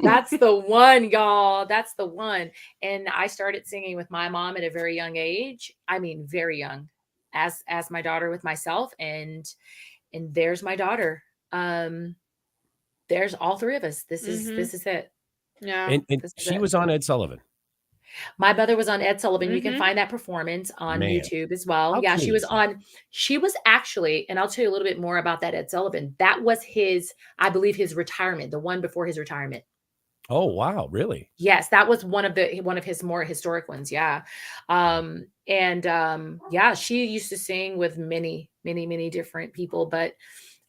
Speaker 5: That's the one, y'all. That's the one. And I started singing with my mom at a very young age. I mean, very young, as my daughter with myself. And there's my daughter. There's all three of us. This is it.
Speaker 4: Yeah.
Speaker 2: And she was on Ed Sullivan.
Speaker 5: My mother was on Ed Sullivan. You can find that performance on YouTube as well.
Speaker 2: How
Speaker 5: She was actually, and I'll tell you a little bit more about that Ed Sullivan. That was I believe his retirement, the one before his retirement.
Speaker 2: Oh, wow. Really?
Speaker 5: Yes. That was one of his more historic ones. Yeah. She used to sing with many, many, many different people, but,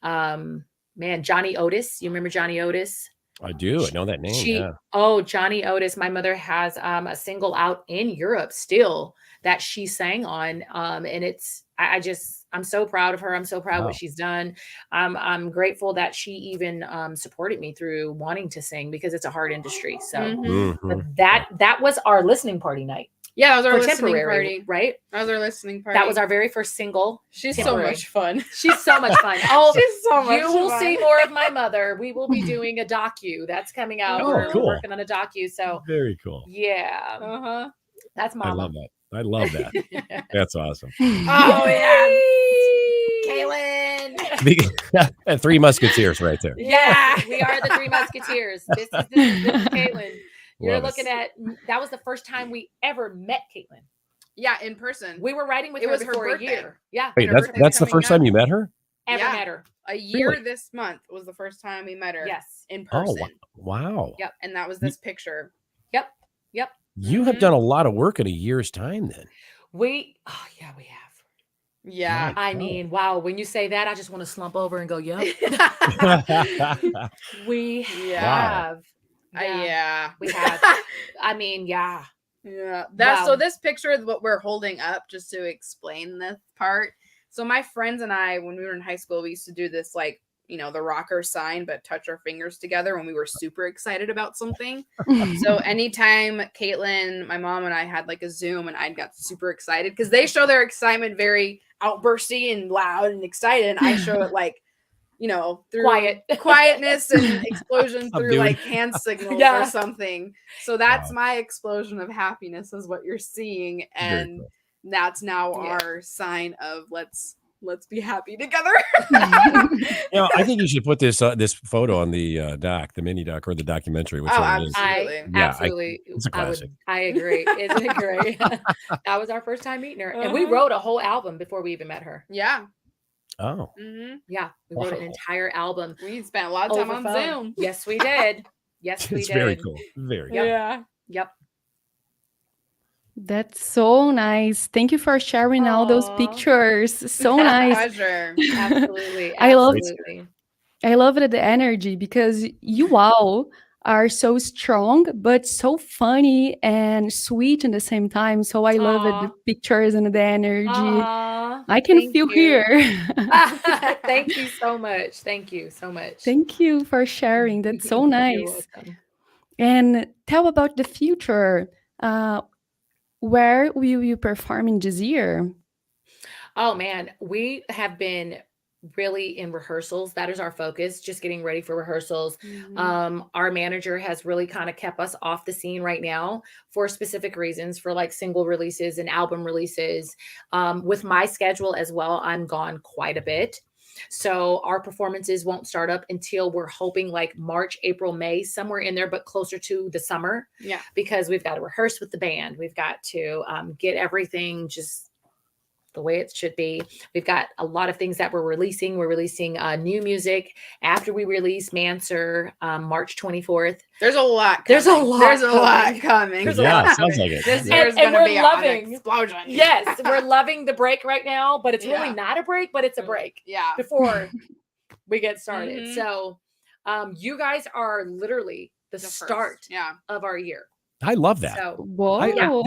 Speaker 5: Johnny Otis, you remember Johnny Otis?
Speaker 2: I do. I know that name.
Speaker 5: Johnny Otis. My mother has a single out in Europe still that she sang on. And I'm so proud of her. I'm so proud of what she's done. I'm grateful that she even supported me through wanting to sing because it's a hard industry. So but that was our listening party night.
Speaker 4: Yeah, that was our listening party.
Speaker 5: Right?
Speaker 4: That was our listening party.
Speaker 5: That was our very first single.
Speaker 4: She's so much fun.
Speaker 5: She's so much fun. Oh,
Speaker 4: she's so much fun.
Speaker 5: You will see more of my mother. We will be doing a docu that's coming out. We're working on a docu. So
Speaker 2: very cool.
Speaker 5: Yeah. That's Mama.
Speaker 2: I love that. That's awesome.
Speaker 5: Oh, yeah. Kaylin.
Speaker 2: Three Musketeers right there.
Speaker 5: Yeah, we are the Three Musketeers. This is Caitlin. You're looking at, that was the first time we ever met Caitlin.
Speaker 4: Yeah, in person.
Speaker 5: We were riding with her before a year. Yeah.
Speaker 2: Wait, that's the first time you met her?
Speaker 5: Ever met her.
Speaker 4: A year this month was the first time we met her.
Speaker 5: Yes.
Speaker 4: In person.
Speaker 2: Oh, wow.
Speaker 4: Yep. And that was this picture.
Speaker 5: Yep.
Speaker 2: You have done a lot of work in a year's time then.
Speaker 5: We have.
Speaker 4: Yeah.
Speaker 5: I mean, wow. When you say that, I just want to slump over and go, yep. We have.
Speaker 4: Yeah.
Speaker 5: We have. I mean, yeah.
Speaker 4: Yeah. So this picture is what we're holding up just to explain this part. So my friends and I, when we were in high school, we used to do this like the rocker sign, but touch our fingers together when we were super excited about something. So anytime Caitlin, my mom, and I had like a Zoom and I got super excited because they show their excitement very outbursty and loud and excited. And I show it like, through quietness and explosion through like hand signals or something. So that's my explosion of happiness is what you're seeing. And that's now our sign of let's be happy together.
Speaker 2: I think you should put this photo on the the mini doc or the documentary.
Speaker 4: Absolutely.
Speaker 5: Absolutely.
Speaker 2: It's a classic.
Speaker 5: I agree. Isn't it great? That was our first time meeting her. And we wrote a whole album before we even met her.
Speaker 4: Yeah.
Speaker 2: Oh.
Speaker 4: Mm-hmm.
Speaker 5: Yeah. We wrote an entire album.
Speaker 4: We spent a lot of time on Zoom.
Speaker 5: Yes, we did. Yes, we did.
Speaker 2: It's very cool. Very
Speaker 5: cool. Yeah. Yep.
Speaker 3: That's so nice. Thank you for sharing all those pictures. So nice.
Speaker 4: Pleasure.
Speaker 5: Absolutely.
Speaker 3: I love the energy because you all are so strong, but so funny and sweet in the same time. So I love it, the pictures and the energy. I can feel here.
Speaker 5: Thank you so much. Thank you so much.
Speaker 3: Thank you for sharing. That's so nice. And tell about the future. Where will you perform in this year?
Speaker 5: Oh man, we have been really in rehearsals. That is our focus, just getting ready for rehearsals. Our manager has really kind of kept us off the scene right now for specific reasons, for like single releases and album releases. With my schedule as well, I'm gone quite a bit. So our performances won't start up until we're hoping like March, April, May, somewhere in there, but closer to the summer.
Speaker 4: Yeah.
Speaker 5: Because we've got to rehearse with the band. We've got to get everything just the way it should be. We've got a lot of things that we're releasing. We're releasing new music after we release Manser, March 24th.
Speaker 4: There's a lot coming.
Speaker 5: There's a lot
Speaker 4: coming.
Speaker 2: Sounds like it.
Speaker 4: This year's going to be an explosion.
Speaker 5: Yes, we're loving the break right now, but it's really not a break, but it's a break.
Speaker 4: Yeah.
Speaker 5: Before we get started. So you guys are literally the start of our year.
Speaker 2: I love that.
Speaker 5: So,
Speaker 3: whoa.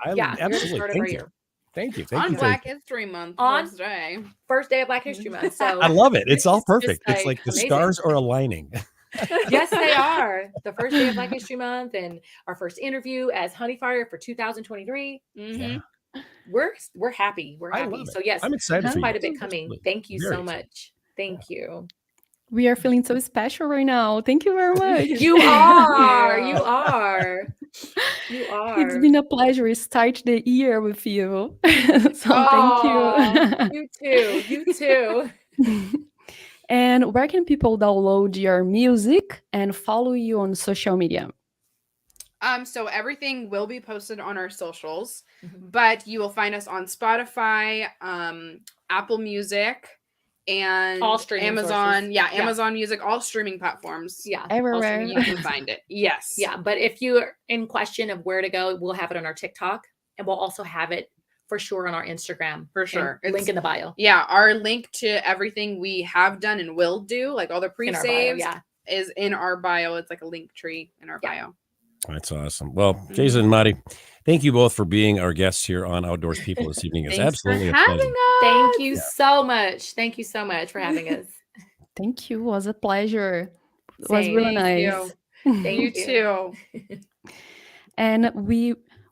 Speaker 2: Absolutely. Thank you.
Speaker 4: On Black History Month,
Speaker 5: first day of Black History Month. So
Speaker 2: I love it. It's all perfect.
Speaker 5: It's
Speaker 2: like the
Speaker 5: amazing.
Speaker 2: stars are aligning.
Speaker 5: Yes, they are. The first day of Black History Month and our first interview as Huneyfire for 2023. We're happy. We're happy. So yes,
Speaker 2: I'm excited for
Speaker 5: quite
Speaker 2: you.
Speaker 5: a bit coming. Thank you so much. Thank you.
Speaker 3: We are feeling so special right now. Thank you very much.
Speaker 5: You are. You are. You are.
Speaker 3: It's been a pleasure to start the year with you. So thank you.
Speaker 5: You too. You too.
Speaker 3: And where can people download your music and follow you on social media?
Speaker 4: So everything will be posted on our socials, but you will find us on Spotify, Apple Music, and
Speaker 5: all streaming
Speaker 4: Amazon.
Speaker 5: sources.
Speaker 4: Yeah, Amazon Music, all streaming platforms.
Speaker 5: Yeah,
Speaker 3: everywhere
Speaker 4: you can find it. Yes.
Speaker 5: Yeah, but if you're in question of where to go, we'll have it on our TikTok, and we'll also have it for sure on our Instagram.
Speaker 4: For sure.
Speaker 5: Link in the bio.
Speaker 4: Yeah, our link to everything we have done and will do, like all the pre-saves, is in our bio. It's like a link tree in our bio.
Speaker 2: That's awesome. Well, Cheaza and Marri, thank you both for being our guests here on Outdoors People this evening. It's absolutely a pleasure.
Speaker 5: Thank you so much. Thank you so much for having us.
Speaker 3: Thank you. It was a pleasure. It was really nice.
Speaker 5: Thank you
Speaker 4: too.
Speaker 3: And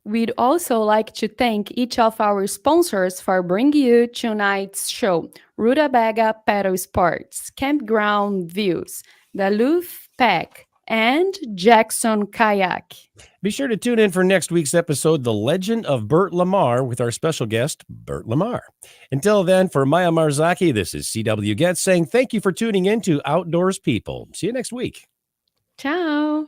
Speaker 3: we'd also like to thank each of our sponsors for bringing you tonight's show. Rutabaga Paddle Sports, Campground Views, Duluth Pack, and Jackson Kayak.
Speaker 2: Be sure to tune in for next week's episode, The Legend of Burt Lamar, with our special guest, Burt Lamar. Until then, for Maya Marzaki, this is CW Getz saying thank you for tuning in to Outdoors People. See you next week.
Speaker 3: Ciao.